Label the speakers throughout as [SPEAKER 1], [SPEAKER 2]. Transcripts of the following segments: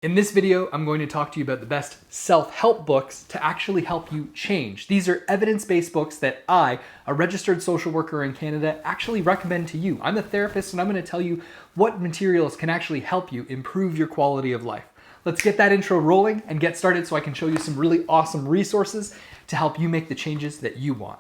[SPEAKER 1] In this video, I'm going to talk to you about the best self-help books to actually help you change. These are evidence-based books that I, a registered social worker in Canada, actually recommend to you. I'm a therapist and I'm going to tell you what materials can actually help you improve your quality of life. Let's get that intro rolling and get started so I can show you some really awesome resources to help you make the changes that you want.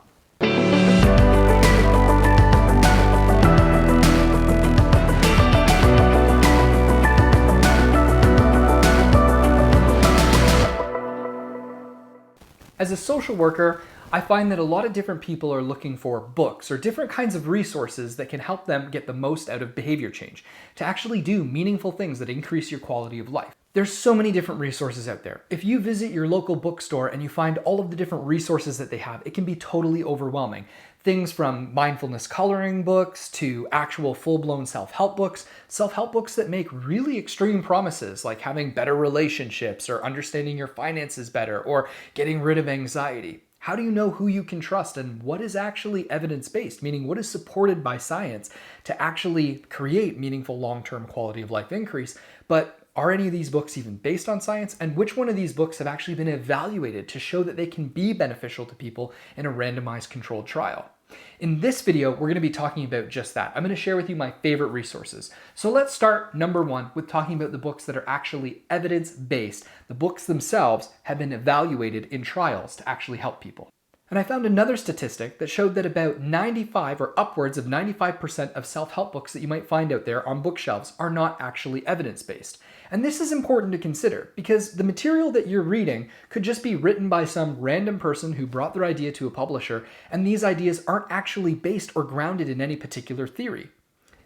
[SPEAKER 1] As a social worker, I find that a lot of different people are looking for books or different kinds of resources that can help them get the most out of behavior change, to actually do meaningful things that increase your quality of life. There's so many different resources out there. If you visit your local bookstore and you find all of the different resources that they have, it can be totally overwhelming. Things from mindfulness coloring books to actual full-blown self-help books that make really extreme promises like having better relationships or understanding your finances better or getting rid of anxiety. How do you know who you can trust and what is actually evidence-based, meaning what is supported by science to actually create meaningful long-term quality of life increase? But are any of these books even based on science? And which one of these books have actually been evaluated to show that they can be beneficial to people in a randomized controlled trial? In this video, we're going to be talking about just that. I'm going to share with you my favorite resources. So let's start, number one, with talking about the books that are actually evidence-based. The books themselves have been evaluated in trials to actually help people. And I found another statistic that showed that about 95 or upwards of 95% of self-help books that you might find out there on bookshelves are not actually evidence-based. And this is important to consider because the material that you're reading could just be written by some random person who brought their idea to a publisher, and these ideas aren't actually based or grounded in any particular theory.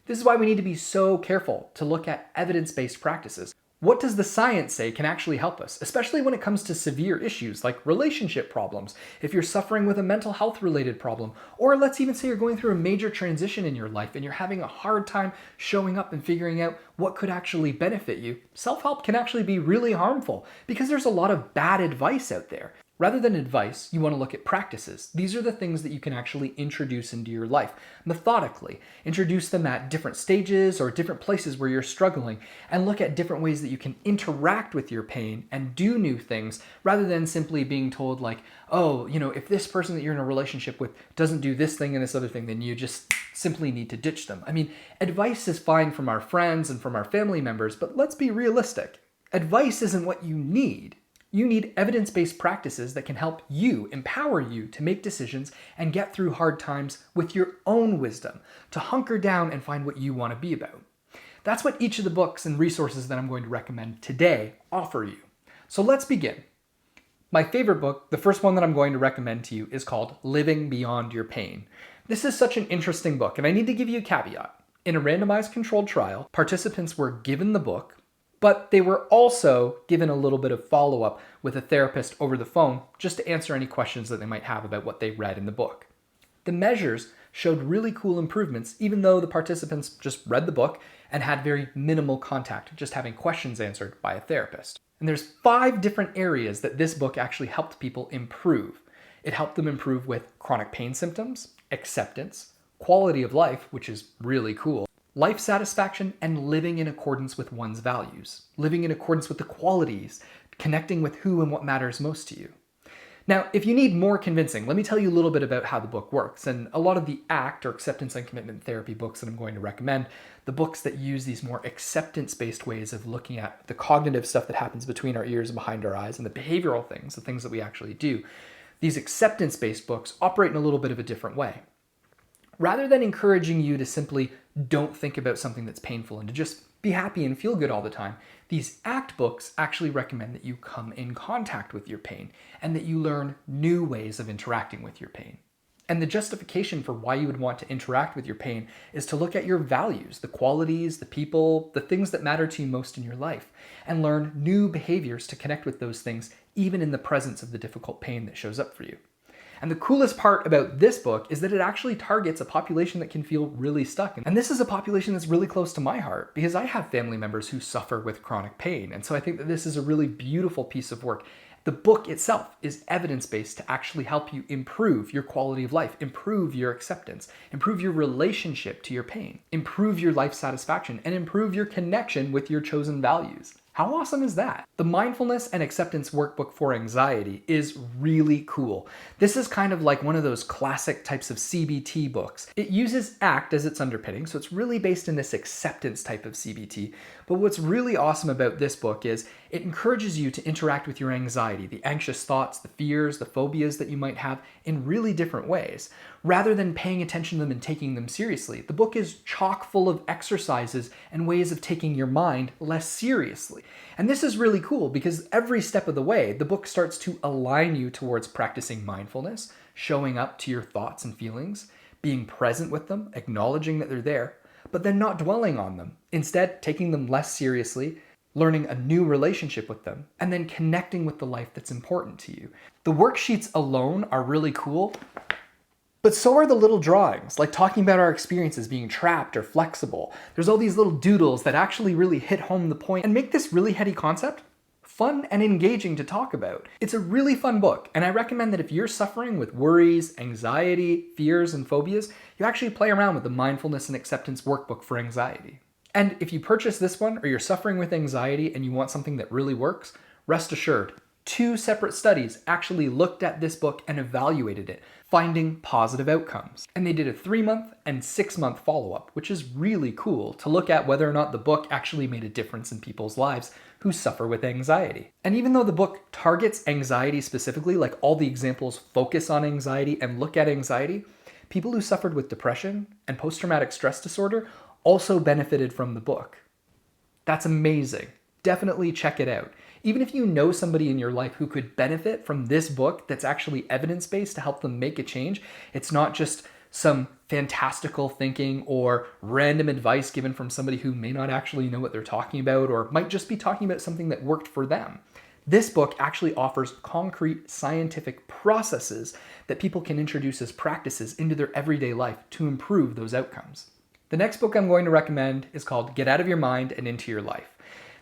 [SPEAKER 1] This is why we need to be so careful to look at evidence-based practices. What does the science say can actually help us, especially when it comes to severe issues like relationship problems, if you're suffering with a mental health related problem, or let's even say you're going through a major transition in your life and you're having a hard time showing up and figuring out what could actually benefit you. Self-help can actually be really harmful because there's a lot of bad advice out there. Rather than advice, you want to look at practices. These are the things that you can actually introduce into your life methodically. Introduce them at different stages or different places where you're struggling and look at different ways that you can interact with your pain and do new things rather than simply being told like, oh, if this person that you're in a relationship with doesn't do this thing and this other thing, then you just simply need to ditch them. I mean, advice is fine from our friends and from our family members, but let's be realistic. Advice isn't what you need. You need evidence-based practices that can help you, empower you to make decisions and get through hard times with your own wisdom, to hunker down and find what you want to be about. That's what each of the books and resources that I'm going to recommend today offer you. So let's begin. My favorite book, the first one that I'm going to recommend to you, is called Living Beyond Your Pain. This is such an interesting book, and I need to give you a caveat. In a randomized controlled trial, participants were given the book, but they were also given a little bit of follow-up with a therapist over the phone just to answer any questions that they might have about what they read in the book. The measures showed really cool improvements even though the participants just read the book and had very minimal contact, just having questions answered by a therapist. And there's 5 different areas that this book actually helped people improve. It helped them improve with chronic pain symptoms, acceptance, quality of life, which is really cool, life satisfaction, and living in accordance with one's values. Living in accordance with the qualities, connecting with who and what matters most to you. Now, if you need more convincing, let me tell you a little bit about how the book works. And a lot of the ACT, or Acceptance and Commitment Therapy books that I'm going to recommend, the books that use these more acceptance-based ways of looking at the cognitive stuff that happens between our ears and behind our eyes, and the behavioral things, the things that we actually do. These acceptance-based books operate in a little bit of a different way. Rather than encouraging you to simply don't think about something that's painful and to just be happy and feel good all the time, these ACT books actually recommend that you come in contact with your pain and that you learn new ways of interacting with your pain. And the justification for why you would want to interact with your pain is to look at your values, the qualities, the people, the things that matter to you most in your life, and learn new behaviors to connect with those things even in the presence of the difficult pain that shows up for you. And the coolest part about this book is that it actually targets a population that can feel really stuck. And this is a population that's really close to my heart because I have family members who suffer with chronic pain. And so I think that this is a really beautiful piece of work. The book itself is evidence-based to actually help you improve your quality of life, improve your acceptance, improve your relationship to your pain, improve your life satisfaction, and improve your connection with your chosen values. How awesome is that? The Mindfulness and Acceptance Workbook for Anxiety is really cool. This is kind of like one of those classic types of CBT books. It uses ACT as its underpinning, so it's really based in this acceptance type of CBT. But what's really awesome about this book is it encourages you to interact with your anxiety, the anxious thoughts, the fears, the phobias that you might have in really different ways. Rather than paying attention to them and taking them seriously, the book is chock full of exercises and ways of taking your mind less seriously. And this is really cool because every step of the way, the book starts to align you towards practicing mindfulness, showing up to your thoughts and feelings, being present with them, acknowledging that they're there, but then not dwelling on them. Instead, taking them less seriously, learning a new relationship with them, and then connecting with the life that's important to you. The worksheets alone are really cool, but so are the little drawings, like talking about our experiences being trapped or flexible. There's all these little doodles that actually really hit home the point and make this really heady concept fun and engaging to talk about. It's a really fun book, and I recommend that if you're suffering with worries, anxiety, fears, and phobias, you actually play around with the Mindfulness and Acceptance Workbook for Anxiety. And if you purchase this one or you're suffering with anxiety and you want something that really works, rest assured, 2 separate studies actually looked at this book and evaluated it, finding positive outcomes. And they did a 3-month and 6-month follow-up, which is really cool to look at whether or not the book actually made a difference in people's lives who suffer with anxiety. And even though the book targets anxiety specifically, like all the examples focus on anxiety and look at anxiety, people who suffered with depression and post-traumatic stress disorder also benefited from the book. That's amazing. Definitely check it out. Even if you know somebody in your life who could benefit from this book that's actually evidence-based to help them make a change, it's not just some fantastical thinking or random advice given from somebody who may not actually know what they're talking about or might just be talking about something that worked for them. This book actually offers concrete scientific processes that people can introduce as practices into their everyday life to improve those outcomes. The next book I'm going to recommend is called Get Out of Your Mind and Into Your Life.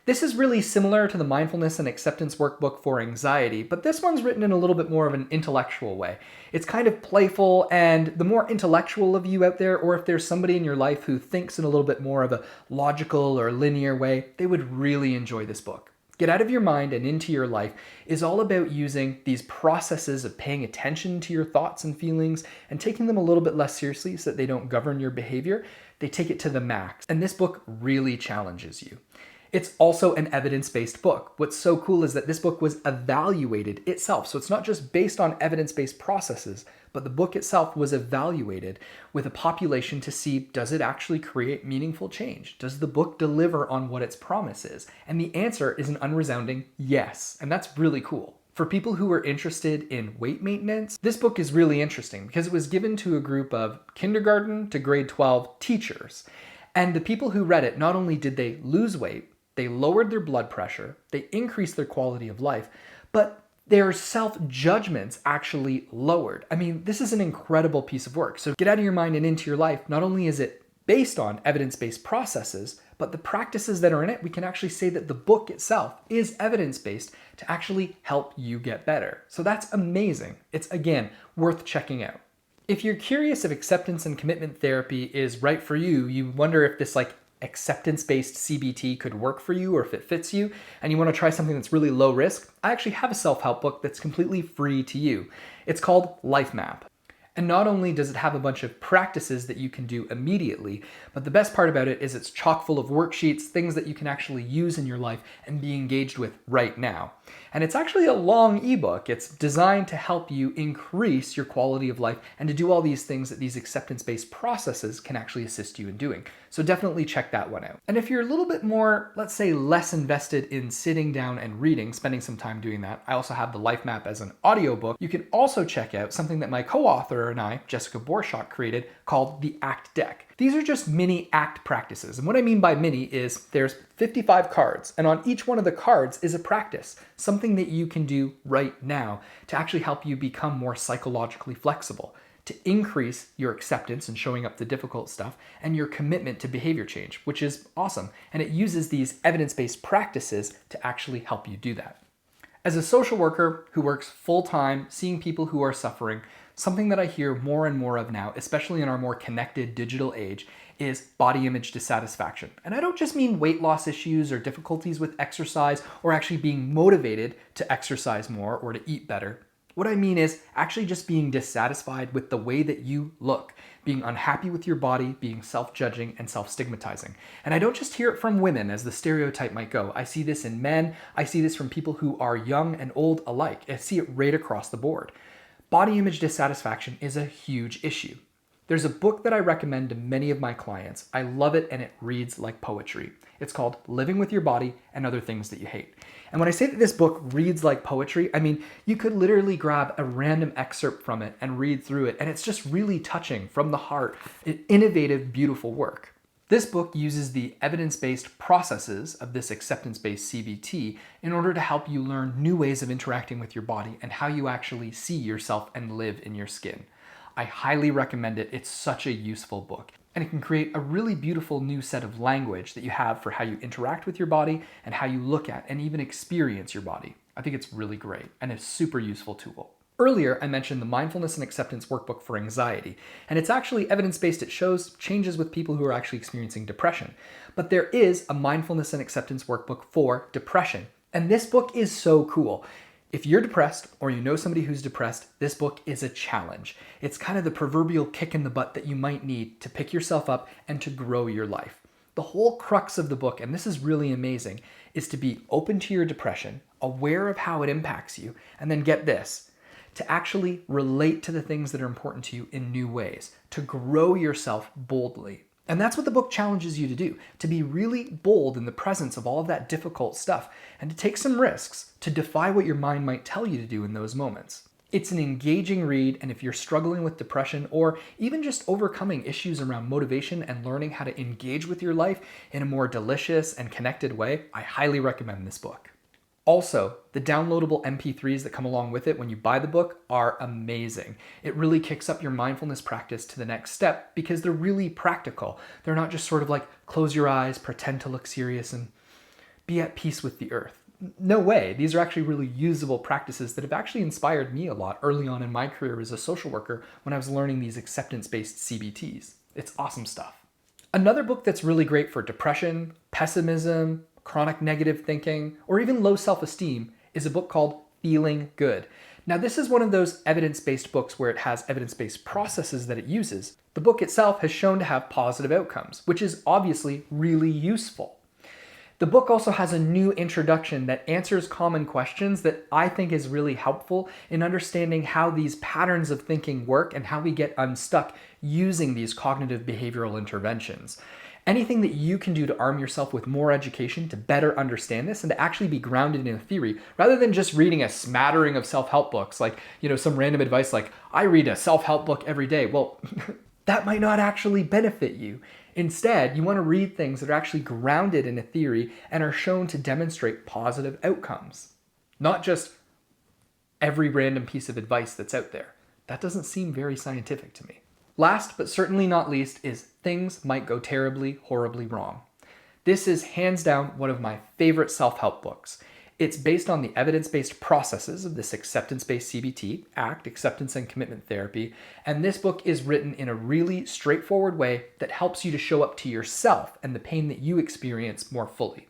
[SPEAKER 1] This is really similar to the Mindfulness and Acceptance Workbook for Anxiety, but this one's written in a little bit more of an intellectual way. It's kind of playful, and the more intellectual of you out there, or if there's somebody in your life who thinks in a little bit more of a logical or linear way, they would really enjoy this book. Get Out of Your Mind and Into Your Life is all about using these processes of paying attention to your thoughts and feelings and taking them a little bit less seriously so that they don't govern your behavior. They take it to the max, and this book really challenges you. It's also an evidence-based book. What's so cool is that this book was evaluated itself. So it's not just based on evidence-based processes, but the book itself was evaluated with a population to see, does it actually create meaningful change? Does the book deliver on what its promise is? And the answer is an unresounding yes. And that's really cool. For people who are interested in weight maintenance, this book is really interesting because it was given to a group of kindergarten to grade 12 teachers. And the people who read it, not only did they lose weight, they lowered their blood pressure, they increased their quality of life, but their self-judgments actually lowered. I mean, this is an incredible piece of work. So Get Out of Your Mind and Into Your Life, not only is it based on evidence-based processes, but the practices that are in it, we can actually say that the book itself is evidence-based to actually help you get better. So that's amazing. It's, again, worth checking out. If you're curious if acceptance and commitment therapy is right for you, you wonder if this acceptance-based CBT could work for you or if it fits you, and you want to try something that's really low risk, I actually have a self-help book that's completely free to you. It's called Life Map. And not only does it have a bunch of practices that you can do immediately, but the best part about it is it's chock full of worksheets, things that you can actually use in your life and be engaged with right now. And it's actually a long ebook. It's designed to help you increase your quality of life and to do all these things that these acceptance-based processes can actually assist you in doing. So definitely check that one out. And if you're a little bit more, let's say, less invested in sitting down and reading, spending some time doing that, I also have the Life Map as an audiobook. You can also check out something that my co-author and I, Jessica Borshak, created called the ACT Deck. These are just mini ACT practices. And what I mean by mini is there's 55 cards, and on each one of the cards is a practice, something that you can do right now to actually help you become more psychologically flexible, to increase your acceptance and showing up the difficult stuff, and your commitment to behavior change, which is awesome. And it uses these evidence-based practices to actually help you do that. As a social worker who works full-time seeing people who are suffering, Something that I hear more and more of now, especially in our more connected digital age, is body image dissatisfaction. And I don't just mean weight loss issues or difficulties with exercise or actually being motivated to exercise more or to eat better. What I mean is actually just being dissatisfied with the way that you look, being unhappy with your body, being self-judging and self-stigmatizing. And I don't just hear it from women as the stereotype might go. I see this in men. I see this from people who are young and old alike. I see it right across the board. Body image dissatisfaction is a huge issue. There's a book that I recommend to many of my clients. I love it and it reads like poetry. It's called Living with Your Body and Other Things That You Hate. And when I say that this book reads like poetry, I mean, you could literally grab a random excerpt from it and read through it, and it's just really touching from the heart. Innovative, beautiful work. This book uses the evidence-based processes of this acceptance-based CBT in order to help you learn new ways of interacting with your body and how you actually see yourself and live in your skin. I highly recommend it. It's such a useful book. And it can create a really beautiful new set of language that you have for how you interact with your body and how you look at and even experience your body. I think it's really great and a super useful tool. Earlier, I mentioned the Mindfulness and Acceptance Workbook for Anxiety, and it's actually evidence-based. It shows changes with people who are actually experiencing depression. But there is a Mindfulness and Acceptance Workbook for depression, and this book is so cool. If you're depressed or you know somebody who's depressed, this book is a challenge. It's kind of the proverbial kick in the butt that you might need to pick yourself up and to grow your life. The whole crux of the book, and this is really amazing, is to be open to your depression, aware of how it impacts you, and then get this, to actually relate to the things that are important to you in new ways, to grow yourself boldly. And that's what the book challenges you to do, to be really bold in the presence of all of that difficult stuff and to take some risks, to defy what your mind might tell you to do in those moments. It's an engaging read, and if you're struggling with depression or even just overcoming issues around motivation and learning how to engage with your life in a more delicious and connected way, I highly recommend this book. Also, the downloadable MP3s that come along with it when you buy the book are amazing. It really kicks up your mindfulness practice to the next step because they're really practical. They're not just sort of like close your eyes, pretend to look serious, and be at peace with the earth. No way. These are actually really usable practices that have actually inspired me a lot early on in my career as a social worker when I was learning these acceptance-based CBTs. It's awesome stuff. Another book that's really great for depression, pessimism, chronic negative thinking, or even low self-esteem is a book called Feeling Good. Now, this is one of those evidence-based books where it has evidence-based processes that it uses. The book itself has shown to have positive outcomes, which is obviously really useful. The book also has a new introduction that answers common questions that I think is really helpful in understanding how these patterns of thinking work and how we get unstuck using these cognitive behavioral interventions. Anything that you can do to arm yourself with more education to better understand this and to actually be grounded in a theory rather than just reading a smattering of self-help books like, some random advice like, I read a self-help book every day. Well, that might not actually benefit you. Instead, you want to read things that are actually grounded in a theory and are shown to demonstrate positive outcomes, not just every random piece of advice that's out there. That doesn't seem very scientific to me. Last, but certainly not least, is Things Might Go Terribly, Horribly Wrong. This is hands down one of my favorite self-help books. It's based on the evidence-based processes of this acceptance-based CBT, ACT, Acceptance and Commitment Therapy, and this book is written in a really straightforward way that helps you to show up to yourself and the pain that you experience more fully.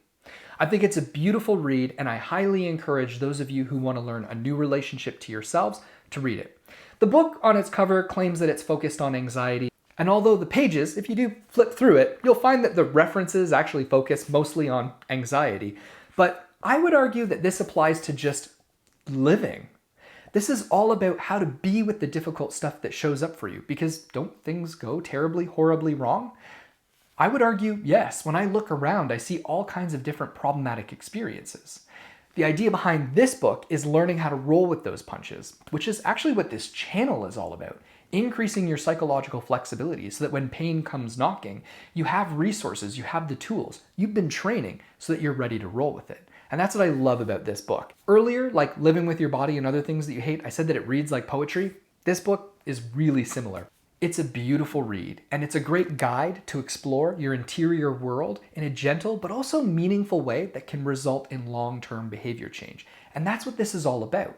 [SPEAKER 1] I think it's a beautiful read, and I highly encourage those of you who want to learn a new relationship to yourselves to read it. The book on its cover claims that it's focused on anxiety, and although the pages, if you do flip through it, you'll find that the references actually focus mostly on anxiety, but I would argue that this applies to just living. This is all about how to be with the difficult stuff that shows up for you, because don't things go terribly, horribly wrong? I would argue, yes. When I look around, I see all kinds of different problematic experiences. The idea behind this book is learning how to roll with those punches, which is actually what this channel is all about. Increasing your psychological flexibility so that when pain comes knocking, you have resources, you have the tools, you've been training so that you're ready to roll with it. And that's what I love about this book. Earlier, like Living with Your Body and Other Things That You Hate, I said that it reads like poetry. This book is really similar. It's a beautiful read, and it's a great guide to explore your interior world in a gentle but also meaningful way that can result in long-term behavior change. And that's what this is all about.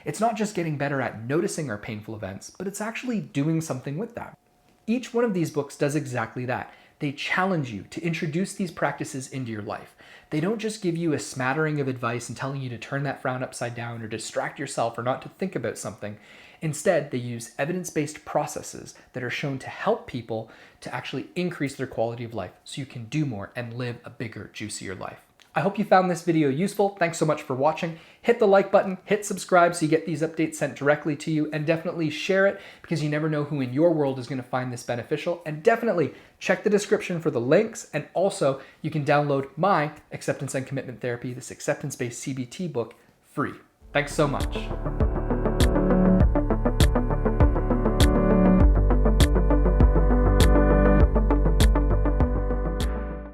[SPEAKER 1] It's not just getting better at noticing our painful events, but it's actually doing something with that. Each one of these books does exactly that. They challenge you to introduce these practices into your life. They don't just give you a smattering of advice and telling you to turn that frown upside down or distract yourself or not to think about something. Instead, they use evidence-based processes that are shown to help people to actually increase their quality of life so you can do more and live a bigger, juicier life. I hope you found this video useful. Thanks so much for watching. Hit the like button, hit subscribe so you get these updates sent directly to you, and definitely share it because you never know who in your world is going to find this beneficial. And definitely check the description for the links, and also you can download my Acceptance and Commitment Therapy, this acceptance-based CBT book, free. Thanks so much.